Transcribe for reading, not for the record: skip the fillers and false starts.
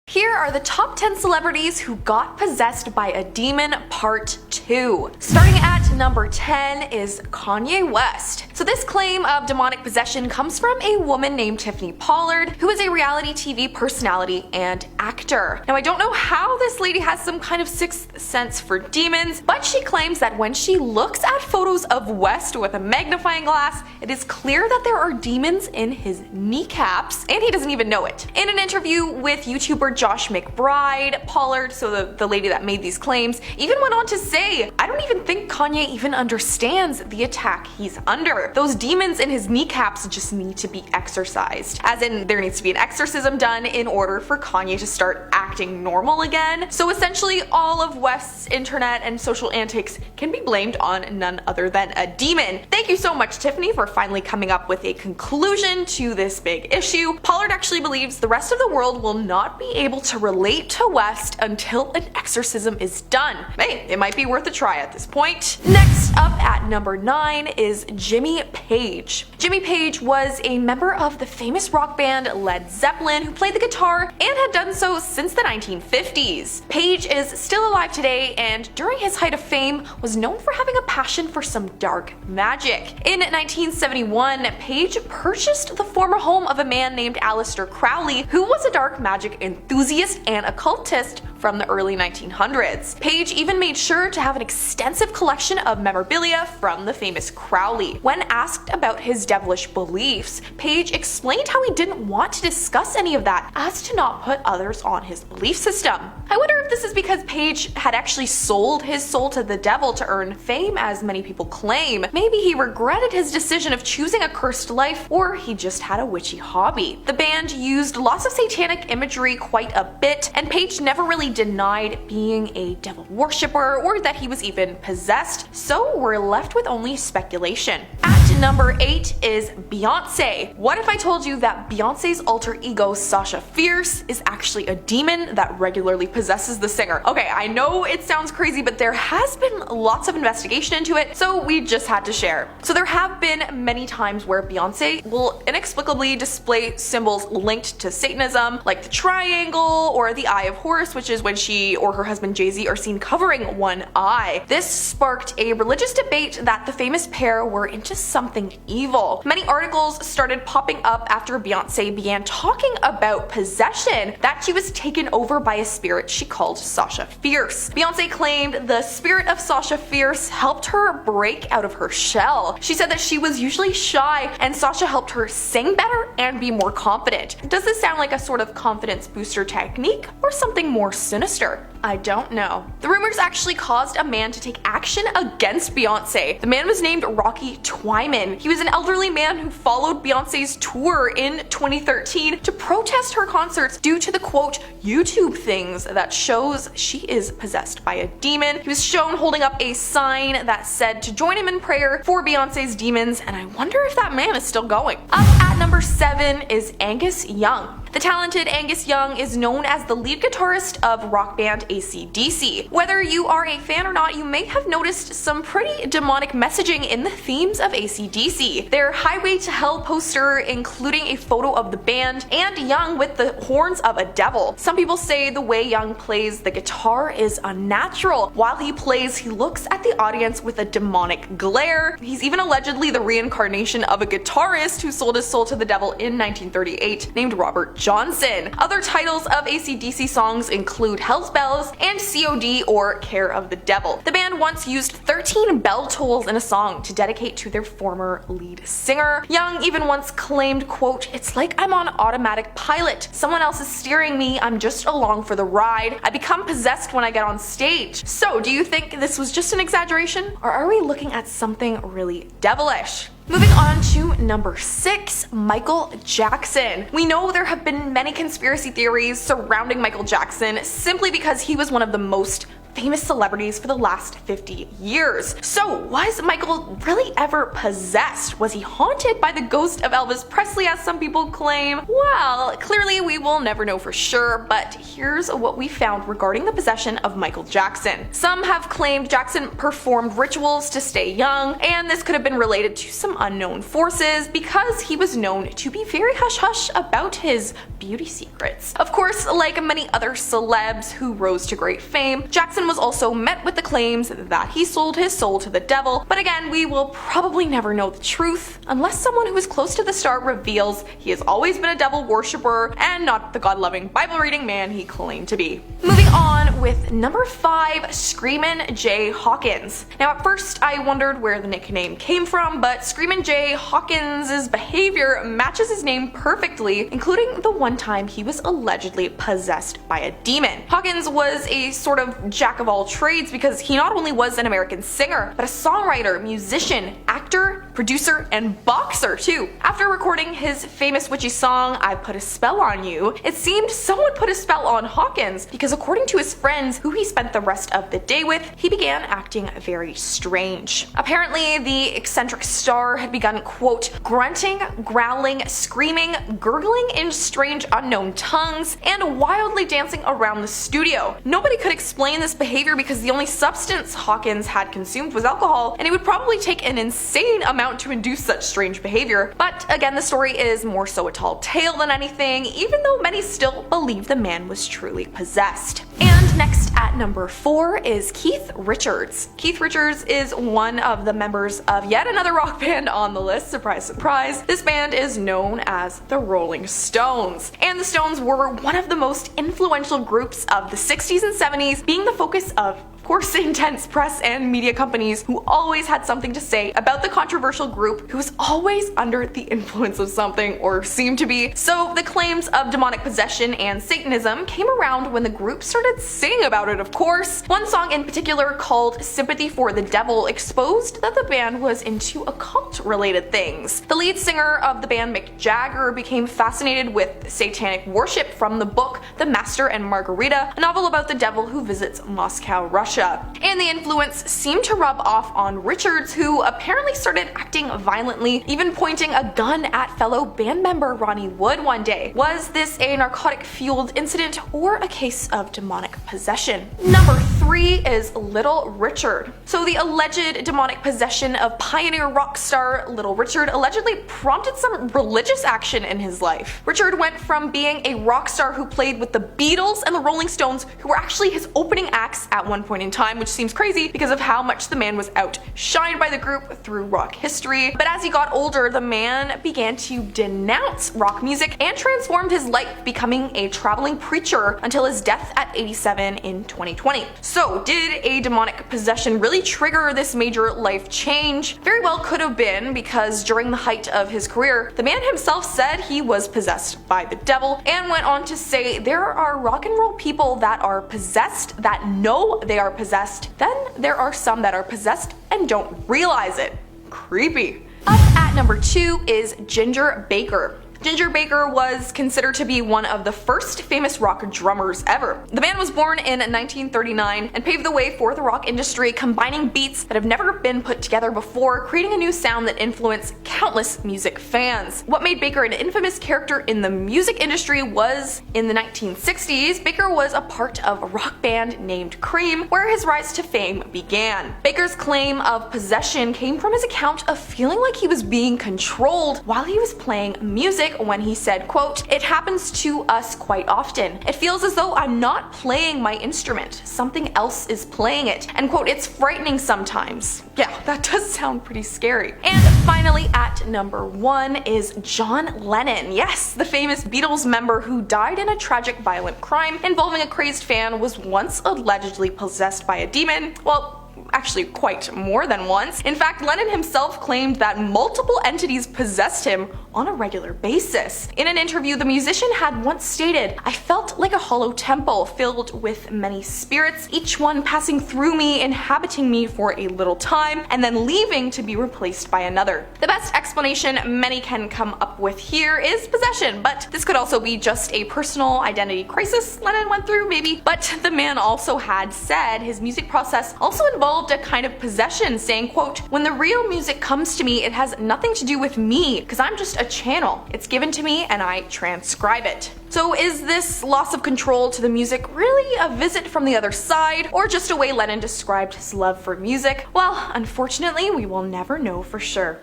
Here are the top 10 celebrities who got possessed by a demon part 2. Starting at number 10 is Kanye West. So this claim of demonic possession comes from a woman named Tiffany Pollard, who is a reality TV personality and actor. Now I don't know how this lady has some kind of sixth sense for demons, but she claims that when she looks at photos of West with a magnifying glass, it is clear that there are demons in his kneecaps, and he doesn't even know it. In an interview with YouTuber Josh McBride, Pollard, so the lady that made these claims, even went on to say, "I don't even think Kanye even understands the attack he's under. Those demons in his kneecaps just need to be exorcised." As in, there needs to be an exorcism done in order for Kanye to start acting normal again. So essentially, all of West's internet and social antics can be blamed on none other than a demon. Thank you so much, Tiffany, for finally coming up with a conclusion to this big issue. Pollard actually believes the rest of the world will not be able to relate to West until an exorcism is done. Hey, it might be worth a try at this point. Next up at number 9 is Jimmy Page. Jimmy Page was a member of the famous rock band Led Zeppelin who played the guitar and had done so since the 1950s. Page is still alive today and during his height of fame was known for having a passion for some dark magic. In 1971, Page purchased the former home of a man named Aleister Crowley, who was a dark magic enthusiast and occultist from the early 1900s. Page even made sure to have an extensive collection of memorabilia from the famous Crowley. When asked about his devilish beliefs, Page explained how he didn't want to discuss any of that as to not put others on his belief system. I wonder if this is because Page had actually sold his soul to the devil to earn fame, as many people claim. Maybe he regretted his decision of choosing a cursed life, or he just had a witchy hobby. The band used lots of satanic imagery quite a bit, and Page never really denied being a devil worshipper or that he was even possessed, so we're left with only speculation. At number 8 is Beyonce. What if I told you that Beyonce's alter ego Sasha Fierce is actually a demon that regularly possesses the singer? Okay, I know it sounds crazy, but there has been lots of investigation into it, so we just had to share. So there have been many times where Beyonce will inexplicably display symbols linked to Satanism, like the triangle or the Eye of Horus, which is when she or her husband Jay-Z are seen covering one eye. This sparked a religious debate that the famous pair were into something evil. Many articles started popping up after Beyonce began talking about possession, that she was taken over by a spirit she called Sasha Fierce. Beyonce claimed the spirit of Sasha Fierce helped her break out of her shell. She said that she was usually shy and Sasha helped her sing better and be more confident. Does this sound like a sort of confidence booster technique or something more sinister? I don't know. The rumors actually caused a man to take action against Beyonce. The man was named Rocky Twyman. He was an elderly man who followed Beyonce's tour in 2013 to protest her concerts due to the quote YouTube things that shows she is possessed by a demon. He was shown holding up a sign that said to join him in prayer for Beyonce's demons, and I wonder if that man is still going. Up at number 7 is Angus Young. The talented Angus Young is known as the lead guitarist of rock band AC/DC. Whether you are a fan or not, you may have noticed some pretty demonic messaging in the themes of AC/DC. Their Highway to Hell poster including a photo of the band and Young with the horns of a devil. Some people say the way Young plays the guitar is unnatural. While he plays, he looks at the audience with a demonic glare. He's even allegedly the reincarnation of a guitarist who sold his soul to the devil in 1938 named Robert Johnson. Other titles of AC/DC songs include Hell's Bells and COD or Care of the Devil. The band once used 13 bell tolls in a song to dedicate to their former lead singer. Young even once claimed, quote, "It's like I'm on automatic pilot. Someone else is steering me, I'm just along for the ride. I become possessed when I get on stage." So do you think this was just an exaggeration, or are we looking at something really devilish? Moving on to number 6, Michael Jackson. We know there have been many conspiracy theories surrounding Michael Jackson simply because he was one of the most famous celebrities for the last 50 years. So was Michael really ever possessed? Was he haunted by the ghost of Elvis Presley, as some people claim? Well, clearly we will never know for sure, but here's what we found regarding the possession of Michael Jackson. Some have claimed Jackson performed rituals to stay young, and this could have been related to some unknown forces because he was known to be very hush-hush about his beauty secrets. Of course, like many other celebs who rose to great fame, Jackson was also met with the claims that he sold his soul to the devil, but again, we will probably never know the truth unless someone who is close to the star reveals he has always been a devil worshipper and not the God-loving, Bible-reading man he claimed to be. Moving on with number 5, Screamin' Jay Hawkins. Now at first I wondered where the nickname came from, but Screamin' Jay Hawkins' behavior matches his name perfectly, including the one time he was allegedly possessed by a demon. Hawkins was a sort of jack of all trades because he not only was an American singer, but a songwriter, musician, actor, producer, and boxer too. After recording his famous witchy song, I Put a Spell on You, it seemed someone put a spell on Hawkins because according to his friends who he spent the rest of the day with, he began acting very strange. Apparently, the eccentric star had begun, quote, grunting, growling, screaming, gurgling in strange unknown tongues, and wildly dancing around the studio. Nobody could explain this behavior because the only substance Hawkins had consumed was alcohol, and it would probably take an insane amount to induce such strange behavior. But again, the story is more so a tall tale than anything, even though many still believe the man was truly possessed. And next at number 4 is Keith Richards. Keith Richards is one of the members of yet another rock band on the list, surprise surprise. This band is known as the Rolling Stones. And the Stones were one of the most influential groups of the 60s and 70s, being the focus of course, intense press and media companies who always had something to say about the controversial group who was always under the influence of something, or seemed to be. So the claims of demonic possession and Satanism came around when the group started singing about it, of course. One song in particular, called Sympathy for the Devil, exposed that the band was into occult-related things. The lead singer of the band, Mick Jagger, became fascinated with satanic worship from the book The Master and Margarita, a novel about the devil who visits Moscow, Russia. And the influence seemed to rub off on Richards, who apparently started acting violently, even pointing a gun at fellow band member Ronnie Wood one day. Was this a narcotic-fueled incident or a case of demonic possession? Number 3 is Little Richard. So the alleged demonic possession of pioneer rock star Little Richard allegedly prompted some religious action in his life. Richard went from being a rock star who played with the Beatles and the Rolling Stones, who were actually his opening acts at one point in time, which seems crazy because of how much the man was outshined by the group through rock history. But as he got older, the man began to denounce rock music and transformed his life, becoming a traveling preacher until his death at 87 in 2020. So did a demonic possession really trigger this major life change? Very well could have been, because during the height of his career, the man himself said he was possessed by the devil, and went on to say there are rock and roll people that are possessed that know they are possessed, then there are some that are possessed and don't realize it. Creepy. Up at number 2 is Ginger Baker. Ginger Baker was considered to be one of the first famous rock drummers ever. The man was born in 1939 and paved the way for the rock industry, combining beats that have never been put together before, creating a new sound that influenced countless music fans. What made Baker an infamous character in the music industry was, in the 1960s, Baker was a part of a rock band named Cream, where his rise to fame began. Baker's claim of possession came from his account of feeling like he was being controlled while he was playing music, when he said, quote, "It happens to us quite often. It feels as though I'm not playing my instrument. Something else is playing it. And quote, it's frightening sometimes." Yeah, that does sound pretty scary. And finally at number 1 is John Lennon. Yes, the famous Beatles member who died in a tragic violent crime involving a crazed fan was once allegedly possessed by a demon. Well, actually quite more than once. In fact, Lennon himself claimed that multiple entities possessed him on a regular basis. In an interview, the musician had once stated, "I felt like a hollow temple filled with many spirits, each one passing through me, inhabiting me for a little time, and then leaving to be replaced by another." The best explanation many can come up with here is possession, but this could also be just a personal identity crisis Lennon went through, maybe. But the man also had said his music process also involved a kind of possession, saying, quote, "When the real music comes to me, it has nothing to do with me, because I'm just a channel. It's given to me and I transcribe it." So is this loss of control to the music really a visit from the other side, or just a way Lennon described his love for music? Well, unfortunately, we will never know for sure.